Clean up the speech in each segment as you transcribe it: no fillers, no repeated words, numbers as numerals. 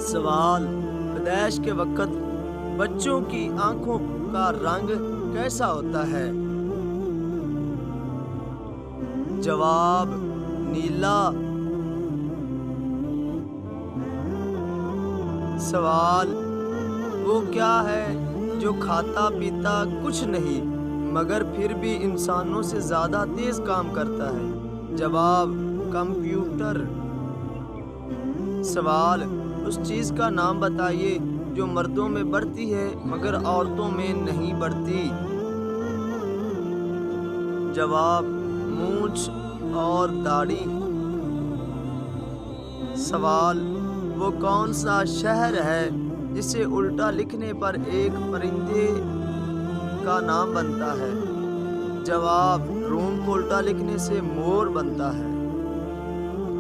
सवाल, पैदाइश के वक्त बच्चों की आंखों का रंग कैसा होता है? जवाब, नीला। सवाल, वो क्या है जो खाता पीता कुछ नहीं मगर फिर भी इंसानों से ज़्यादा तेज़ काम करता है? जवाब, कंप्यूटर। सवाल, उस चीज़ का नाम बताइए जो मर्दों में बढ़ती है मगर औरतों में नहीं बढ़ती। जवाब, मूंछ और दाढ़ी। सवाल, वो कौन सा शहर है जिसे उल्टा लिखने पर एक परिंदे का नाम बनता है? जवाब, रोम को उल्टा लिखने से मोर बनता है।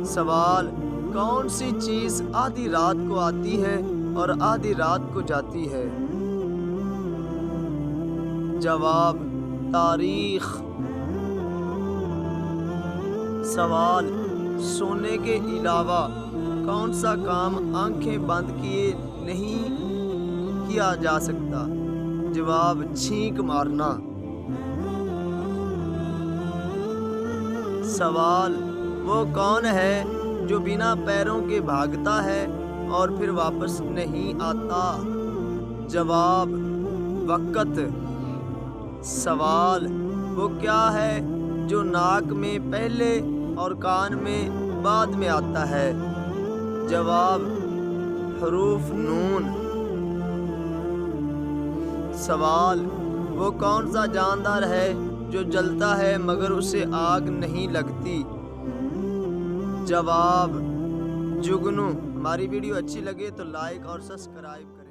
सवाल, कौन सी चीज़ आधी रात को आती है और आधी रात को जाती है? जवाब, तारीख। सवाल, सोने के अलावा कौन सा काम आंखें बंद किए नहीं किया जा सकता? जवाब, छींक मारना। सवाल, वो कौन है जो बिना पैरों के भागता है और फिर वापस नहीं आता? जवाब, वक़्त। सवाल, वो क्या है जो नाक में पहले और कान में बाद में आता है? जवाब, हरूफ नून। सवाल, वो कौन सा जानदार है जो जलता है मगर उसे आग नहीं लगती? जवाब, जुगनू। हमारी वीडियो अच्छी लगे तो लाइक और सब्सक्राइब करें।